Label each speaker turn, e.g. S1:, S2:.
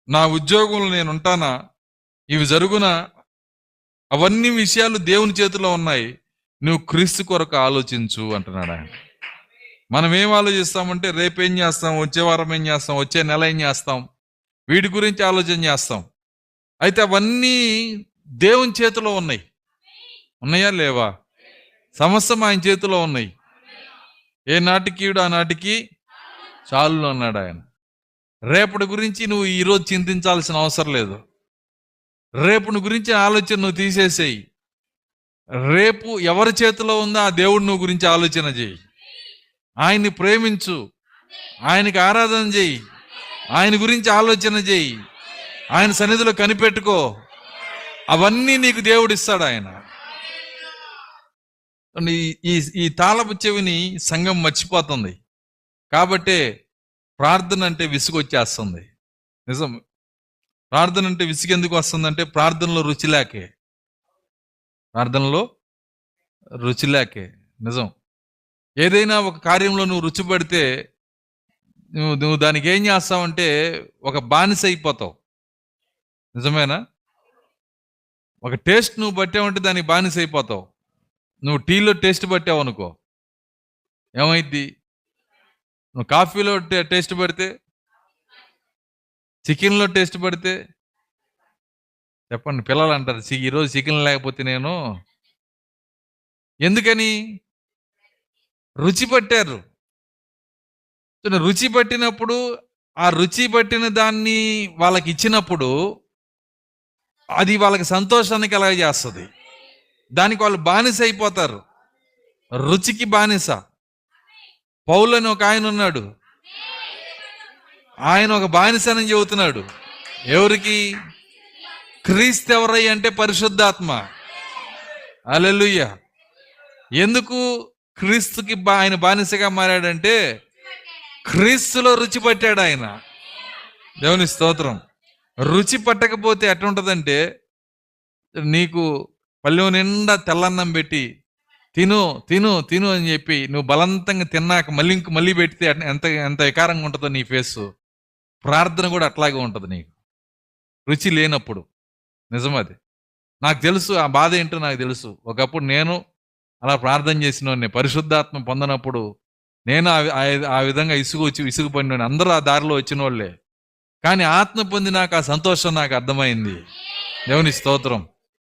S1: నా ఉద్యోగంలో నేను ఉంటానా, ఇవి జరుగునా, అవన్నీ విషయాలు దేవుని చేతిలో ఉన్నాయి. నువ్వు క్రీస్తు కొరకు ఆలోచించు అంటున్నాడు ఆయన. మనం ఏం ఆలోచిస్తామంటే రేపేం చేస్తాం, వచ్చే వారం ఏం చేస్తాం, వచ్చే నెల ఏం చేస్తాం, వీటి గురించి ఆలోచన చేస్తాం. అయితే అవన్నీ దేవుని చేతిలో ఉన్నాయి. ఉన్నాయా లేవా? సమస్తం ఆయన చేతిలో ఉన్నాయి. ఏ నాటికీయుడు ఆ నాటికి చాలు అన్నాడు ఆయన. రేపటి గురించి నువ్వు ఈరోజు చింతించాల్సిన అవసరం లేదు. రేపుని గురించి ఆలోచన నువ్వు తీసేసేయి. రేపు ఎవరి చేతిలో ఉందో ఆ దేవుడు నువ్వు గురించి ఆలోచన చేయి. ఆయన్ని ప్రేమించు, ఆయనకి ఆరాధన చేయి, ఆయన గురించి ఆలోచన చేయి, ఆయన సన్నిధిలో కనిపెట్టుకో. అవన్నీ నీకు దేవుడు ఇస్తాడు ఆయన. ఈ తాళపు చెవిని సంఘం మర్చిపోతుంది. కాబట్టే ప్రార్థన అంటే విసుగొచ్చేస్తుంది. నిజం. ప్రార్థన అంటే విసుగు ఎందుకు వస్తుందంటే ప్రార్థనలో రుచి లేకే. ప్రార్థనలో రుచి లేకే. నిజం. ఏదైనా ఒక కార్యంలో నువ్వు రుచి పడితే నువ్వు దానికి ఏం చేస్తావంటే ఒక బానిస అయిపోతావు. నిజమేనా? ఒక టేస్ట్ నువ్వు పట్టావంటే దానికి బానిస అయిపోతావు. నువ్వు టీలో టేస్ట్ పట్టావు అనుకో, ఏమైద్ది? నువ్వు కాఫీలో టేస్ట్ పడితే, చికెన్లో టేస్ట్ పడితే, చెప్పండి. పిల్లలు అంటారు ఈరోజు చికెన్ లేకపోతే నేను, ఎందుకని? రుచి పట్టారు. రుచి పట్టినప్పుడు ఆ రుచి పట్టిన దాన్ని వాళ్ళకి ఇచ్చినప్పుడు అది వాళ్ళకి సంతోషాన్ని కలగజేస్తుంది. దానికి వాళ్ళు బానిస అయిపోతారు. రుచికి బానిస. పౌలు అని ఒక ఆయన ఉన్నాడు. ఆయన ఒక బానిసని చెబుతున్నాడు. ఎవరికి? క్రీస్తు ఎవరై అంటే పరిశుద్ధాత్మ. హల్లెలూయా. ఎందుకు క్రీస్తుకి ఆయన బానిసగా మారాడంటే క్రీస్తులో రుచి పట్టాడు ఆయన. దేవుని స్తోత్రం. రుచి పట్టకపోతే ఎట్లుంటదంటే, నీకు పల్లె నిండా తెల్లన్నం పెట్టి తిను తిను తిను అని చెప్పి నువ్వు బలవంతంగా తిన్నాక మళ్ళీ పెడితే ఎంత ఎంత వికారంగా ఉంటుందో నీ ఫేసు. ప్రార్థన కూడా అట్లాగే ఉంటుంది నీకు రుచి లేనప్పుడు. నిజమది. నాకు తెలుసు ఆ బాధ ఏంటో నాకు తెలుసు. ఒకప్పుడు నేను అలా ప్రార్థన చేసిన పరిశుద్ధాత్మ పొందనప్పుడు నేను ఆ విధంగా ఇసుగు పడిన అందరూ ఆ దారిలో వచ్చిన వాళ్ళే. కానీ ఆత్మ పొందినాక ఆ సంతోషం నాకు అర్థమైంది. దేవుని స్తోత్రం.